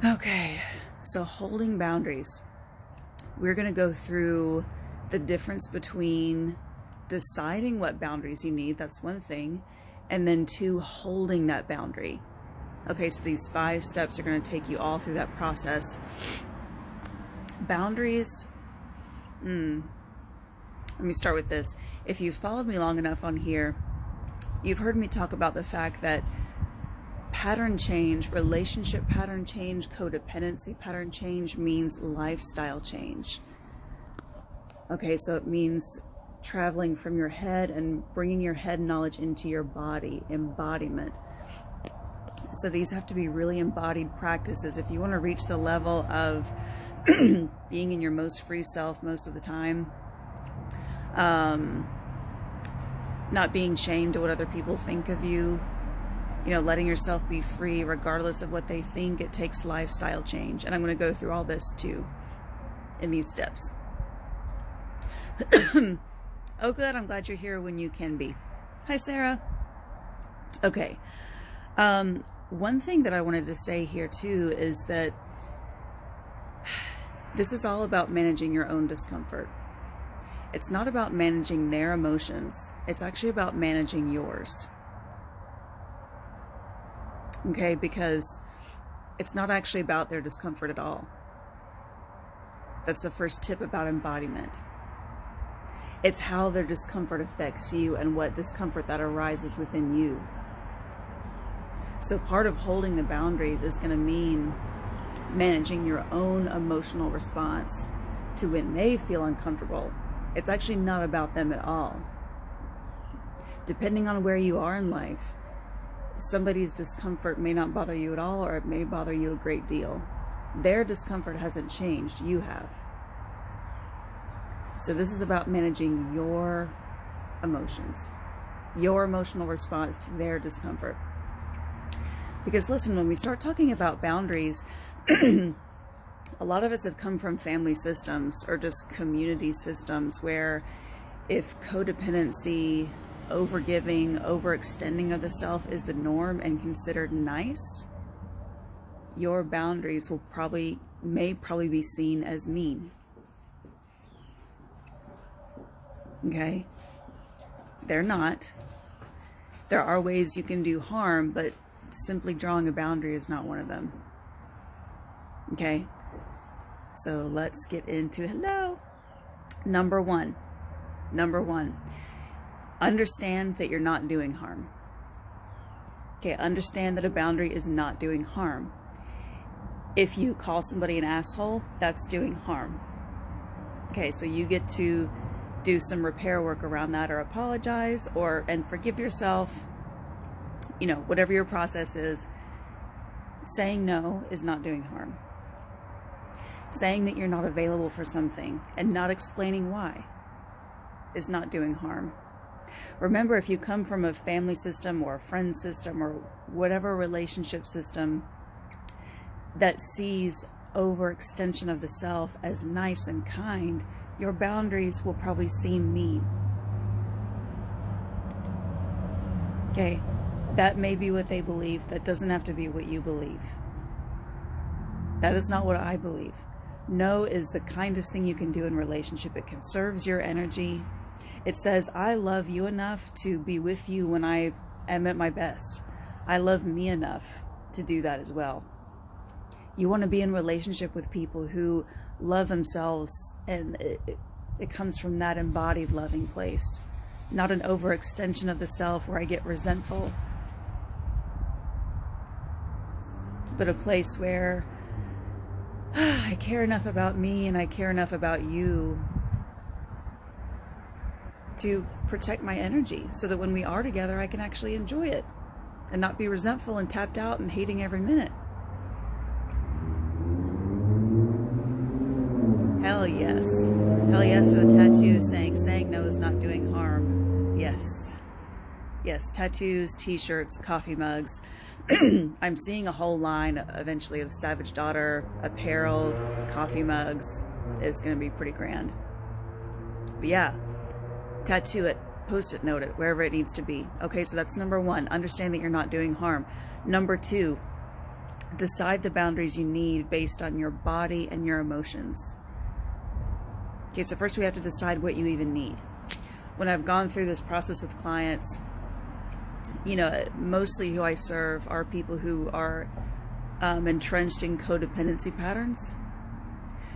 Okay, so holding boundaries. We're going to go through the difference between deciding what boundaries you need, that's one thing, and then two, holding that boundary. Okay, so these 5 steps are going to take you all through that process. Boundaries, let me start with this. If you've followed me long enough on here, you've heard me talk about the fact that pattern change, relationship pattern change, codependency pattern change means lifestyle change. Okay, so it means traveling from your head and bringing your head knowledge into your body, embodiment. So these have to be really embodied practices. If you want to reach the level of being in your most free self most of the time, not being chained to what other people think of you, letting yourself be free regardless of what they think, it takes lifestyle change. And I'm going to go through all this too in these steps. Oh, good. I'm glad you're here when you can be. Hi, Sarah. Okay. One thing that I wanted to say here too is that this is all about managing your own discomfort. It's not about managing their emotions. It's actually about managing yours. Okay, because it's not actually about their discomfort at all. That's the first tip about embodiment. It's how their discomfort affects you and what discomfort that arises within you. So part of holding the boundaries is going to mean managing your own emotional response to when they feel uncomfortable. It's actually not about them at all. Depending on where you are in life, somebody's discomfort may not bother you at all, or it may bother you a great deal. Their discomfort hasn't changed, you have. So this is about managing your emotions, your emotional response to their discomfort. Because listen, when we start talking about boundaries, a lot of us have come from family systems or just community systems where if codependency, overgiving, overextending of the self is the norm and considered nice, your boundaries may probably be seen as mean. Okay? They're not. There are ways you can do harm, but simply drawing a boundary is not one of them. Okay? So let's get into hello. Number one. Understand that you're not doing harm. Okay, understand that a boundary is not doing harm. If you call somebody an asshole, that's doing harm. Okay, so you get to do some repair work around that, or apologize, and forgive yourself. Whatever your process is. Saying no is not doing harm. Saying that you're not available for something and not explaining why is not doing harm. Remember, if you come from a family system or a friend system or whatever relationship system that sees overextension of the self as nice and kind, your boundaries will probably seem mean. Okay, that may be what they believe. That doesn't have to be what you believe. That is not what I believe. No is the kindest thing you can do in relationship. It conserves your energy. It says, I love you enough to be with you when I am at my best. I love me enough to do that as well. You want to be in relationship with people who love themselves, and it comes from that embodied loving place, not an overextension of the self where I get resentful, but a place where I care enough about me and I care enough about you to protect my energy so that when we are together, I can actually enjoy it and not be resentful and tapped out and hating every minute. Hell yes. Hell yes to the tattoo saying no is not doing harm. Yes. Yes, tattoos, t-shirts, coffee mugs. I'm seeing a whole line eventually of Savage Daughter apparel, coffee mugs. It's going to be pretty grand. But yeah, tattoo it, post-it note it, wherever it needs to be. Okay, so that's number one. Understand that you're not doing harm. Number two, Decide the boundaries you need based on your body and your emotions. Okay, so first we have to decide what you even need. When I've gone through this process with clients, you know, mostly who I serve are people who are entrenched in codependency patterns.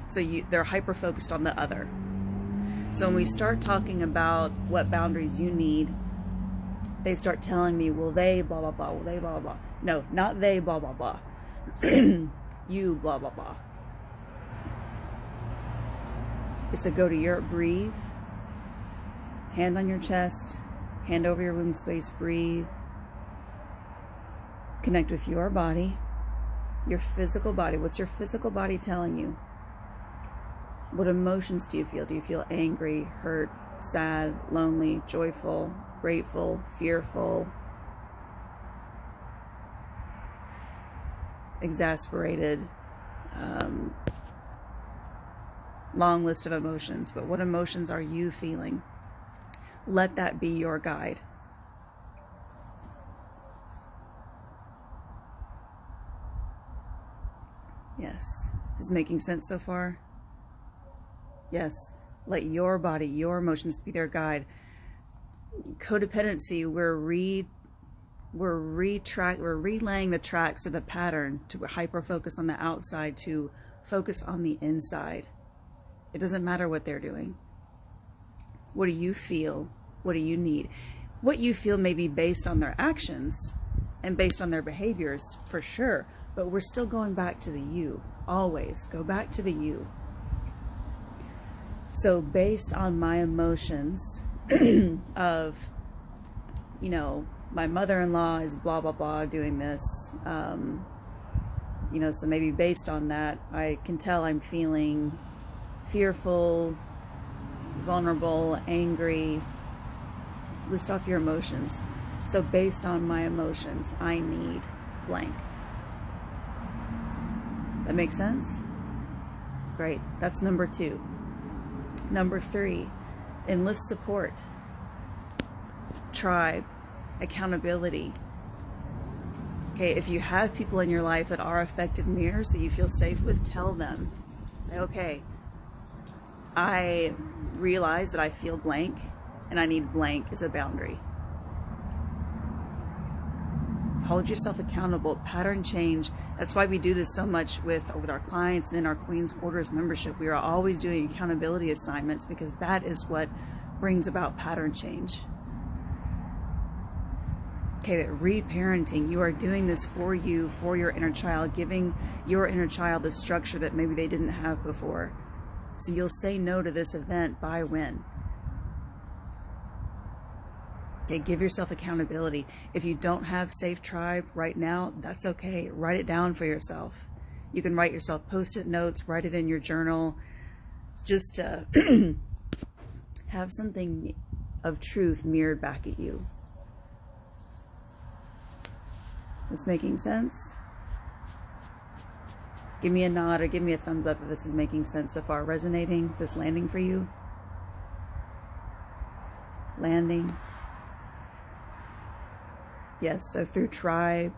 So they're hyper-focused on the other. So when we start talking about what boundaries you need, they start telling me, well, they blah, blah, blah, well, they blah, blah, blah. No, not they blah, blah, blah. You blah, blah, blah. It's a go to your breathe. Hand on your chest, hand over your womb space, breathe. Connect with your body, your physical body. What's your physical body telling you? What emotions do you feel? Do you feel angry, hurt, sad, lonely, joyful, grateful, fearful, exasperated? Long list of emotions, but what emotions are you feeling? Let that be your guide. Yes. Is this making sense so far? Yes. Let your body, your emotions be their guide. Codependency, we're relaying the tracks of the pattern to hyper-focus on the outside, to focus on the inside. It doesn't matter what they're doing. What do you feel? What do you need? What you feel may be based on their actions and based on their behaviors, for sure, but we're still going back to the you. Always go back to the you. So based on my emotions of, you know, my mother-in-law is blah, blah, blah doing this, you know, so maybe based on that, I can tell I'm feeling fearful, vulnerable, angry. List off your emotions. So based on my emotions, I need blank. That makes sense? Great. That's number 2. Number 3, enlist support, tribe, accountability. Okay, if you have people in your life that are effective mirrors that you feel safe with, tell them, okay, I realize that I feel blank and I need blank as a boundary. Hold yourself accountable. Pattern change. That's why we do this so much with our clients and in our Queen's Orders membership. We are always doing accountability assignments because that is what brings about pattern change. Okay, that reparenting, you are doing this for you, for your inner child, giving your inner child the structure that maybe they didn't have before. So you'll say no to this event by when. Okay, give yourself accountability. If you don't have safe tribe right now, that's okay. Write it down for yourself. You can write yourself post-it notes, write it in your journal. Just have something of truth mirrored back at you. This making sense? Give me a nod or give me a thumbs up if this is making sense so far. Resonating? Is this landing for you? Landing? Yes, so through tribe,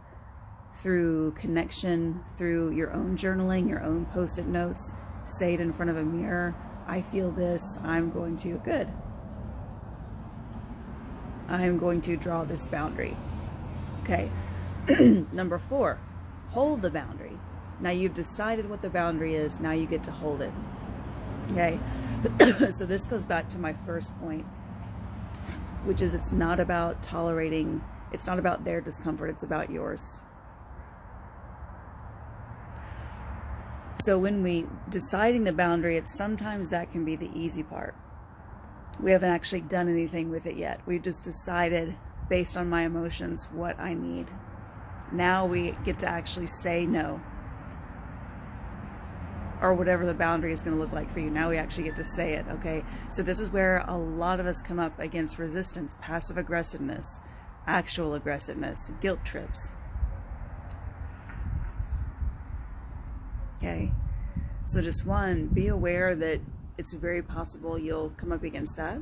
through connection, through your own journaling, your own post-it notes, say it in front of a mirror. I feel this, I'm going to, good. I'm going to draw this boundary. Okay. Number 4, hold the boundary. Now you've decided what the boundary is, now you get to hold it. Okay. So this goes back to my first point, which is it's not about tolerating. It's not about their discomfort, it's about yours. So when we deciding the boundary, it's sometimes that can be the easy part. We haven't actually done anything with it yet. We've just decided based on my emotions what I need. Now we get to actually say no. Or whatever the boundary is going to look like for you. Now we actually get to say it, okay? So this is where a lot of us come up against resistance, passive aggressiveness, actual aggressiveness, guilt trips. Okay, so just 1, be aware that it's very possible you'll come up against that.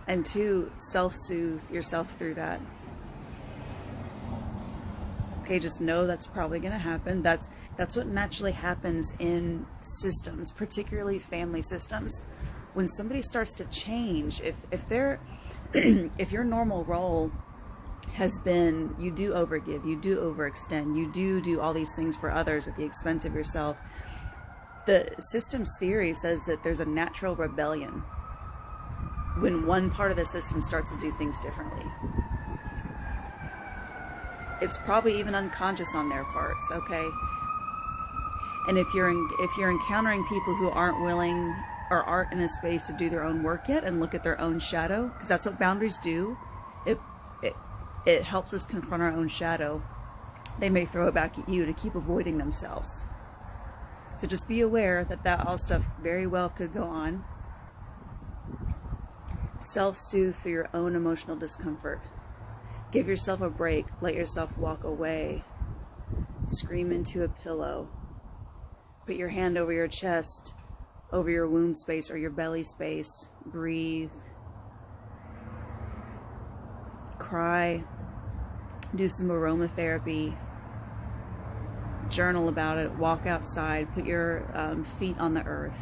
And 2, self-soothe yourself through that. Okay, just know that's probably going to happen. That's what naturally happens in systems, particularly family systems. When somebody starts to change, if they're if your normal role has been you do overgive, you do overextend, you do all these things for others at the expense of yourself, the systems theory says that there's a natural rebellion when one part of the system starts to do things differently. It's probably even unconscious on their parts, okay? And if you're encountering people who aren't willing or aren't in a space to do their own work yet and look at their own shadow, because that's what boundaries do. It helps us confront our own shadow. They may throw it back at you to keep avoiding themselves. So just be aware that all stuff very well could go on. Self-soothe through your own emotional discomfort. Give yourself a break. Let yourself walk away. Scream into a pillow. Put your hand over your chest, over your womb space or your belly space. Breathe. Cry. Do some aromatherapy. Journal about it. Walk outside. Put your feet on the earth.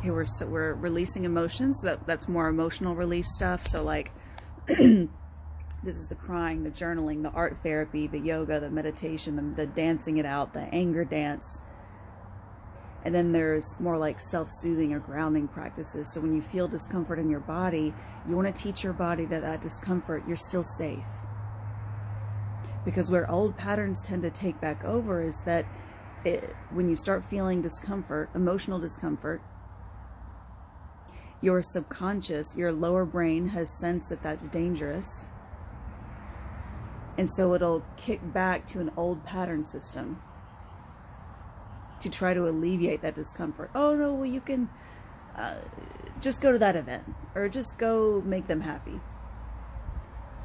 Okay, we're releasing emotions. That's more emotional release stuff. So like, this is the crying, the journaling, the art therapy, the yoga, the meditation, the dancing it out, the anger dance. And then there's more like self-soothing or grounding practices. So when you feel discomfort in your body, you want to teach your body that discomfort, you're still safe. Because where old patterns tend to take back over is that when you start feeling discomfort, emotional discomfort, your subconscious, your lower brain has sensed that that's dangerous. And so it'll kick back to an old pattern system to try to alleviate that discomfort. Oh no, well you can just go to that event or just go make them happy,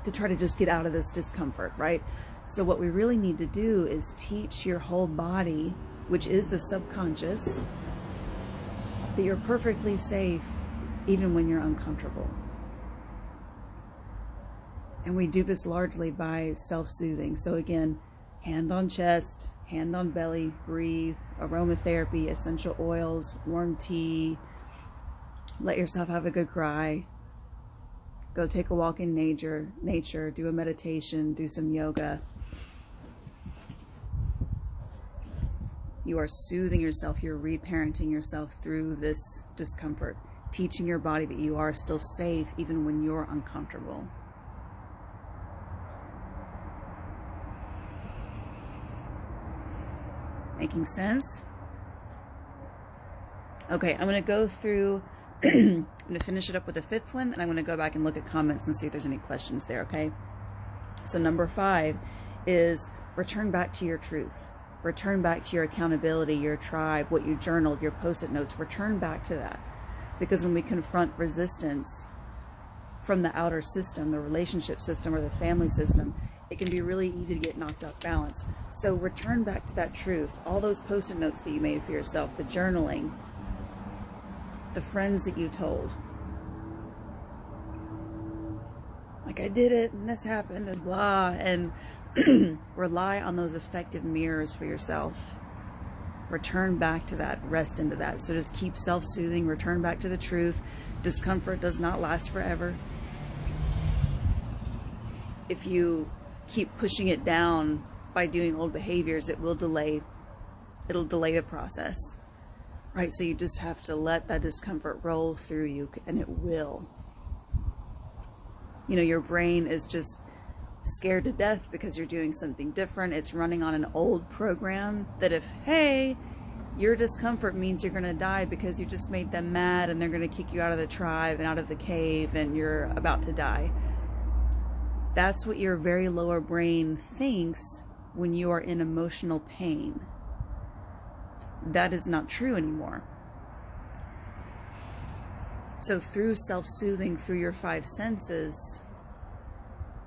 to try to just get out of this discomfort, right? So what we really need to do is teach your whole body, which is the subconscious, that you're perfectly safe even when you're uncomfortable. And we do this largely by self-soothing. So again, hand on chest, hand on belly, breathe, aromatherapy, essential oils, warm tea, let yourself have a good cry, go take a walk in nature, do a meditation, do some yoga. You are soothing yourself, you're reparenting yourself through this discomfort, teaching your body that you are still safe even when you're uncomfortable. Making sense? Okay, I'm going to go through, I'm going to finish it up with the fifth one, and I'm going to go back and look at comments and see if there's any questions there, okay? So number 5 is return back to your truth. Return back to your accountability, your tribe, what you journaled, your post-it notes. Return back to that. Because when we confront resistance from the outer system, the relationship system or the family system, it can be really easy to get knocked off balance. So return back to that truth. All those post-it notes that you made for yourself, the journaling, the friends that you told. Like, I did it and this happened and blah. And rely on those effective mirrors for yourself. Return back to that. Rest into that. So just keep self-soothing. Return back to the truth. Discomfort does not last forever. If you keep pushing it down by doing old behaviors, it'll delay the process, right? So you just have to let that discomfort roll through you, and it will. You know, your brain is just scared to death because you're doing something different. It's running on an old program that if, hey, your discomfort means you're going to die because you just made them mad and they're going to kick you out of the tribe and out of the cave and you're about to die. That's what your very lower brain thinks when you are in emotional pain. That is not true anymore. So through self-soothing, through your 5 senses,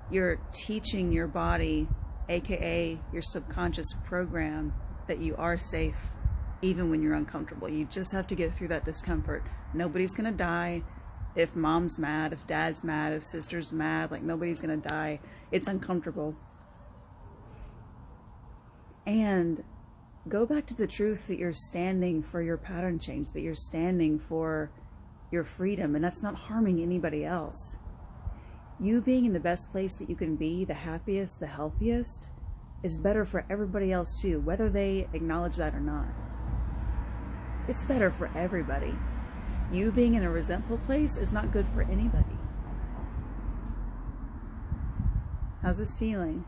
you're teaching your body, aka your subconscious program, that you are safe even when you're uncomfortable. You just have to get through that discomfort. Nobody's going to die. if mom's mad, if dad's mad, if sister's mad, like nobody's gonna die. It's uncomfortable. And go back to the truth that you're standing for your pattern change, that you're standing for your freedom, and that's not harming anybody else. You being in the best place that you can be, the happiest, the healthiest, is better for everybody else too, whether they acknowledge that or not. It's better for everybody. You being in a resentful place is not good for anybody. How's this feeling?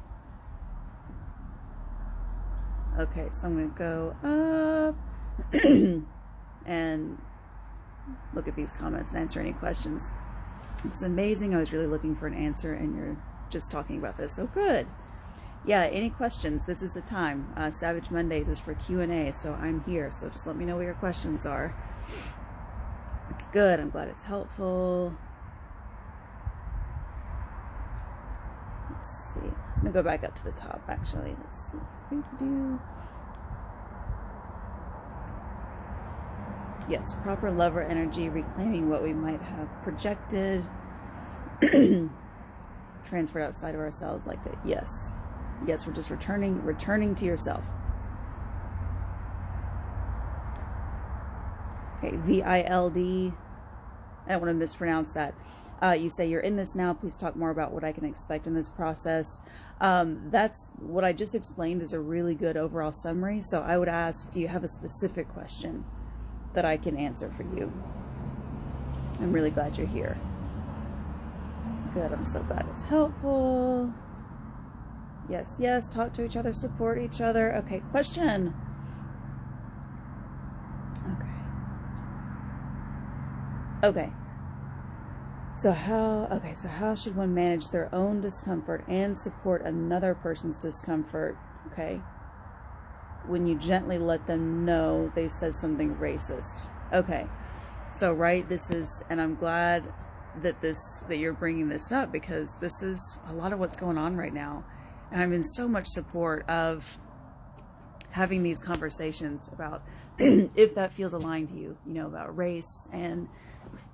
Okay, so I'm going to go up and look at these comments and answer any questions. It's amazing. I was really looking for an answer and you're just talking about this. So good. Yeah, any questions? This is the time. Savage Mondays is for Q&A, so I'm here. So just let me know what your questions are. Good. I'm glad it's helpful. Let's see. I'm going to go back up to the top, actually. Let's see. Yes, proper lover energy, reclaiming what we might have projected, transferred outside of ourselves like that. Yes. Yes, we're just returning to yourself. Okay, VILD. I don't want to mispronounce that. You say, you're in this now. Please talk more about what I can expect in this process. That's what I just explained is a really good overall summary. So I would ask, do you have a specific question that I can answer for you? I'm really glad you're here. Good. I'm so glad it's helpful. Yes, yes. Talk to each other, support each other. Okay, question. Okay. So how should one manage their own discomfort and support another person's discomfort? Okay. When you gently let them know they said something racist. Okay. So, right, this is, and I'm glad that you're bringing this up, because this is a lot of what's going on right now. And I'm in so much support of having these conversations about if that feels aligned to you, about race. And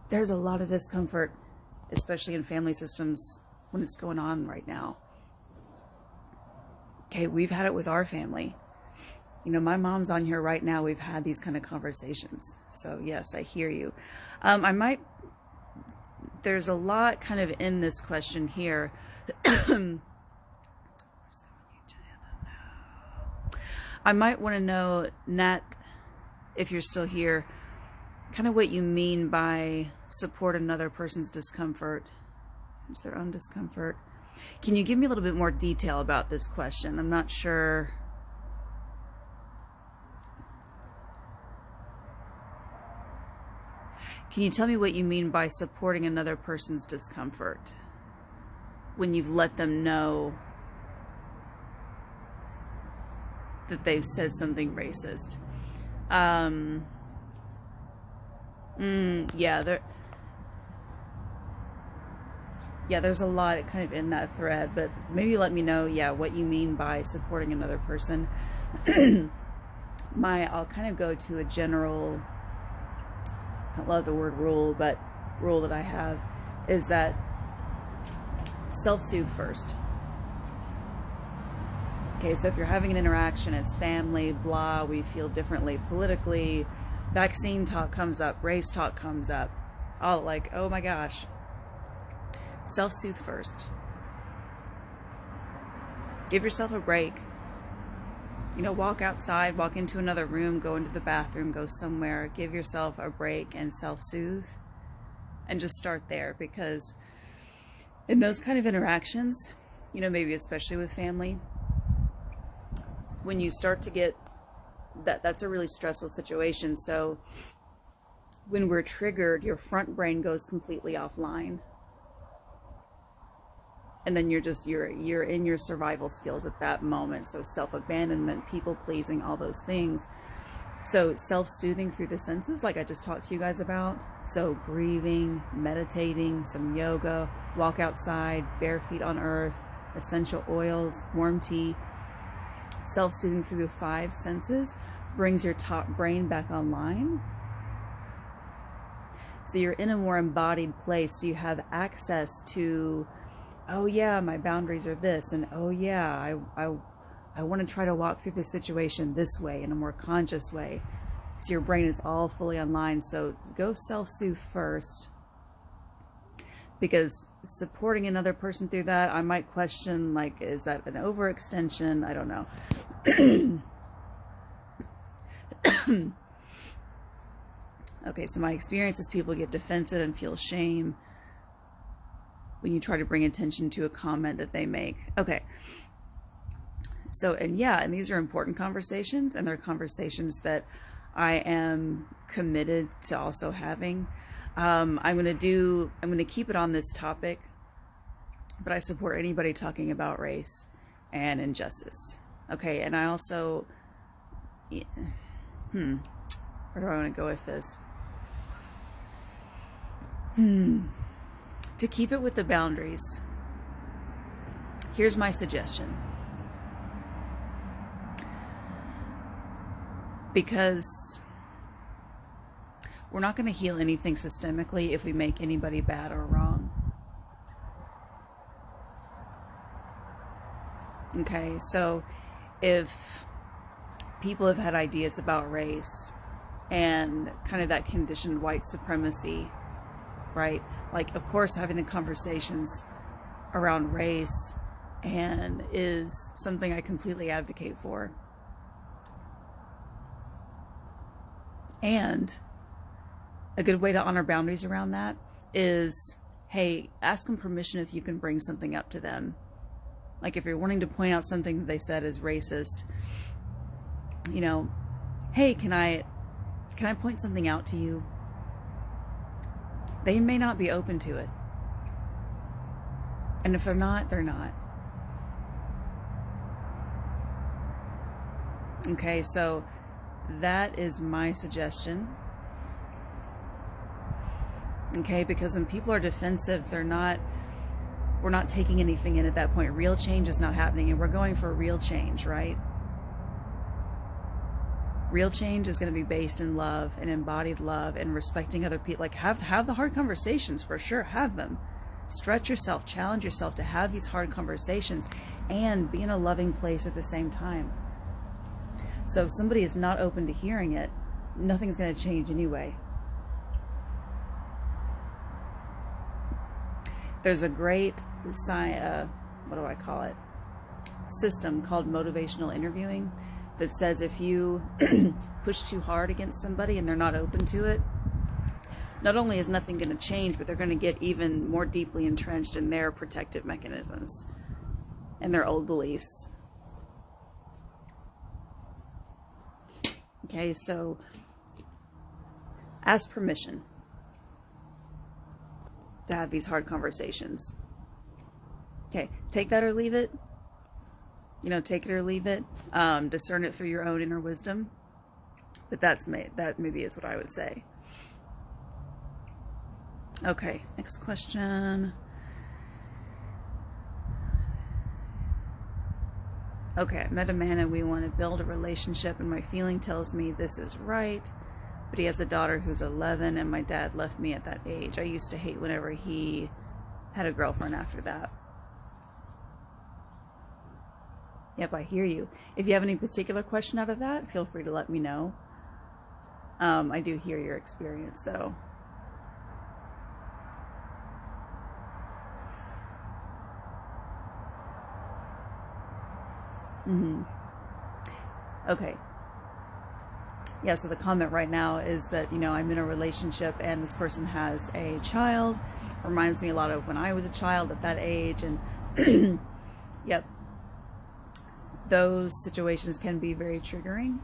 there's a lot of discomfort, especially in family systems, when it's going on right now. Okay, we've had it with our family. My mom's on here right now. We've had these kind of conversations. So yes, I hear you. There's a lot kind of in this question here. I might want to know, Nat, if you're still here, kind of what you mean by support another person's discomfort. It's their own discomfort. Can you give me a little bit more detail about this question? I'm not sure. Can you tell me what you mean by supporting another person's discomfort when you've let them know that they've said something racist? There's a lot kind of in that thread, but maybe let me know, what you mean by supporting another person. I'll kind of go to a general, I love the word rule, but rule that I have is that self-soothe first. Okay, so if you're having an interaction, it's family, blah, we feel differently politically, vaccine talk comes up, race talk comes up, all like, oh my gosh. Self-soothe first. Give yourself a break. Walk outside, walk into another room, go into the bathroom, go somewhere, give yourself a break and self-soothe, and just start there, because in those kind of interactions, maybe especially with family, when you start to get that's a really stressful situation. So when we're triggered, your front brain goes completely offline. And then you're in your survival skills at that moment. So self-abandonment, people-pleasing, all those things. So self-soothing through the senses, like I just talked to you guys about. So breathing, meditating, some yoga, walk outside, bare feet on earth, essential oils, warm tea. Self-soothing through the 5 senses brings your top brain back online. So you're in a more embodied place. So you have access to, oh yeah, my boundaries are this, and oh yeah, I want to try to walk through this situation this way, in a more conscious way. So your brain is all fully online. So go self-soothe first, because supporting another person through that, I might question, like, is that an overextension? I don't know. Okay, so my experience is people get defensive and feel shame when you try to bring attention to a comment that they make. Okay. So, and yeah, and these are important conversations, and they're conversations that I am committed to also having. I'm going to keep it on this topic, but I support anybody talking about race and injustice. Okay. And I also, where do I want to go with this? To keep it with the boundaries, here's my suggestion. Because we're not going to heal anything systemically if we make anybody bad or wrong. Okay, so if people have had ideas about race and kind of that conditioned white supremacy, right? Like, of course, having the conversations around race and is something I completely advocate for. And a good way to honor boundaries around that is, hey, ask them permission if you can bring something up to them. Like, if you're wanting to point out something that they said is racist, you know, hey, can I point something out to you? They may not be open to it. And if they're not, they're not. Okay, so that is my suggestion. Okay, because when people are defensive, we're not taking anything in at that point. Real change is not happening, and we're going for real change, right? Real change is going to be based in love and embodied love and respecting other people. Like, have the hard conversations, for sure. Have them. Stretch yourself, challenge yourself to have these hard conversations and be in a loving place at the same time. So if somebody is not open to hearing it, nothing's going to change anyway. There's a great system called motivational interviewing that says if you push too hard against somebody and they're not open to it, not only is nothing going to change, but they're going to get even more deeply entrenched in their protective mechanisms and their old beliefs. Okay, so ask permission to have these hard conversations. Okay, take that or leave it. You know, take it or leave it. Discern it through your own inner wisdom. But that maybe is what I would say. Okay, next question. Okay, I met a man and we want to build a relationship, and my feeling tells me this is right, but he has a daughter who's 11 and my dad left me at that age. I used to hate whenever he had a girlfriend after that. Yep, I hear you. If you have any particular question out of that, feel free to let me know. I do hear your experience, though. Okay. Yeah, so the comment right now is that, you know, I'm in a relationship and this person has a child. Reminds me a lot of when I was a child at that age. And yep, those situations can be very triggering.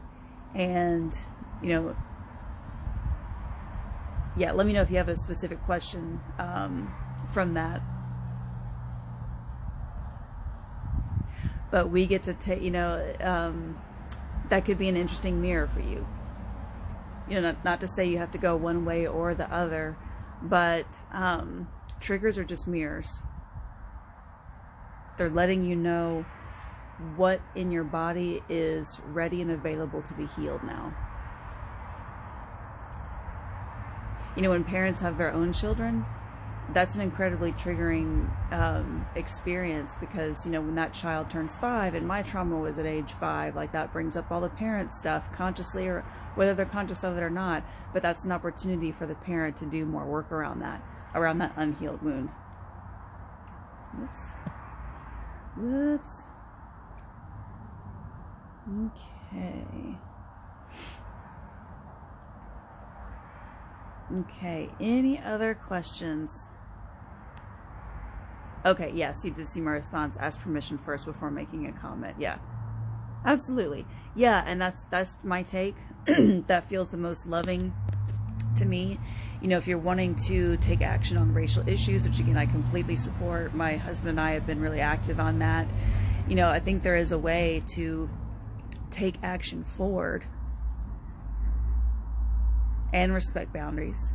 And, you know, yeah, let me know if you have a specific question from that. But we get to take, you know, that could be an interesting mirror for you. You know, not to say you have to go one way or the other, but triggers are just mirrors. They're letting you know what in your body is ready and available to be healed now. You know, when parents have their own children, that's an incredibly triggering experience, because, you know, when that child turns 5, and my trauma was at age 5, like that brings up all the parent stuff consciously, or whether they're conscious of it or not. But that's an opportunity for the parent to do more work around that unhealed wound. Whoops. Okay, any other questions? Okay, yes, you did see my response. Ask permission first before making a comment. Yeah, absolutely. Yeah, and that's my take. That feels the most loving to me. You know, if you're wanting to take action on racial issues, which again I completely support, my husband and I have been really active on that. You know, I think there is a way to take action forward and respect boundaries.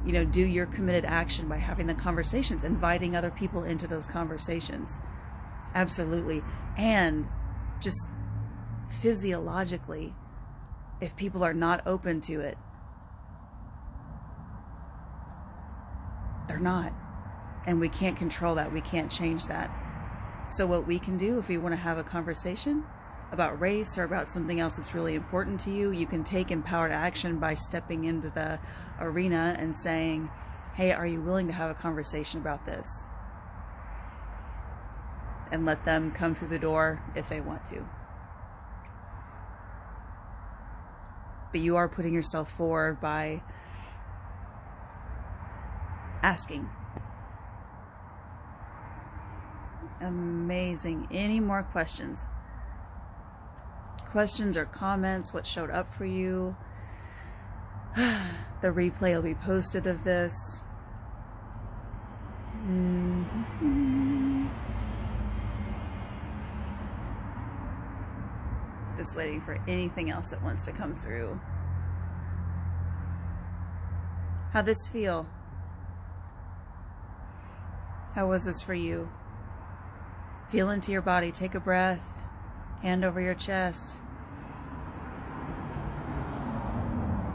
You know, do your committed action by having the conversations, inviting other people into those conversations. Absolutely. And just physiologically, if people are not open to it, they're not. And we can't control that. We can't change that. So what we can do, if we want to have a conversation about race or about something else that's really important to you, you can take empowered action by stepping into the arena and saying, hey, are you willing to have a conversation about this? And let them come through the door if they want to. But you are putting yourself forward by asking. Amazing. Any more questions? Questions or comments? What showed up for you? The replay will be posted of this. Just waiting for anything else that wants to come through. How'd this feel? How was this for you? Feel into your body. Take a breath. Hand over your chest.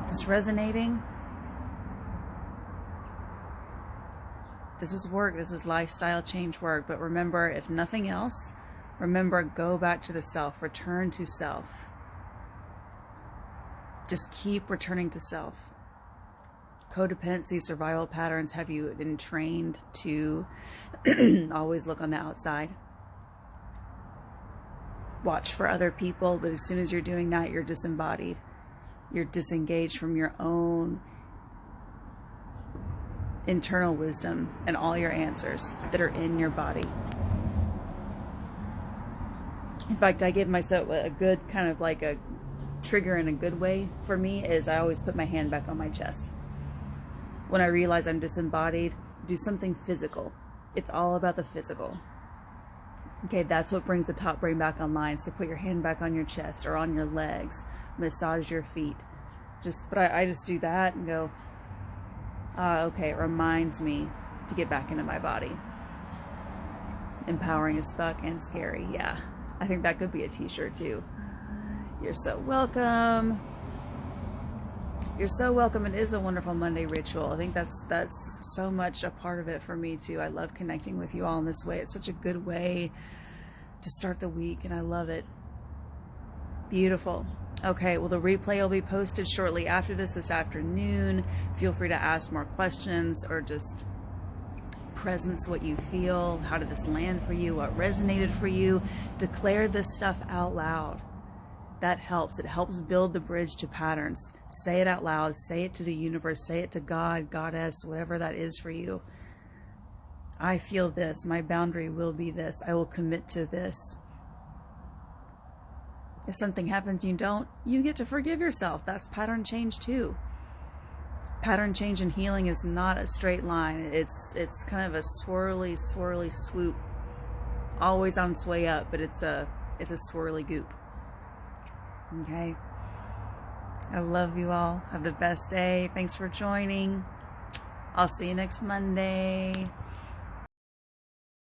This resonating? This is work. This is lifestyle change work. But remember, if nothing else, remember, go back to the self. Return to self. Just keep returning to self. Codependency, survival patterns have you been trained to always look on the outside. Watch for other people, but as soon as you're doing that, you're disembodied. You're disengaged from your own internal wisdom and all your answers that are in your body. In fact, I give myself a good kind of like a trigger in a good way for me is I always put my hand back on my chest. When I realize I'm disembodied, do something physical. It's all about the physical. Okay, that's what brings the top brain back online. So put your hand back on your chest or on your legs. Massage your feet. But I just do that and go, okay, it reminds me to get back into my body. Empowering as fuck and scary. Yeah, I think that could be a t-shirt too. You're so welcome. You're so welcome. It is a wonderful Monday ritual. I think that's so much a part of it for me too. I love connecting with you all in this way. It's such a good way to start the week, and I love it. Beautiful. Okay, well, the replay will be posted shortly after this afternoon. Feel free to ask more questions or just presence what you feel. How did this land for you? What resonated for you? Declare this stuff out loud. That helps. It helps build the bridge to patterns. Say it out loud. Say it to the universe. Say it to God, Goddess, whatever that is for you. I feel this. My boundary will be this. I will commit to this. If something happens you don't, you get to forgive yourself. That's pattern change too. Pattern change and healing is not a straight line. It's kind of a swirly swoop. Always on its way up, but it's a swirly goop. Okay. I love you all. Have the best day. Thanks for joining. I'll see you next Monday.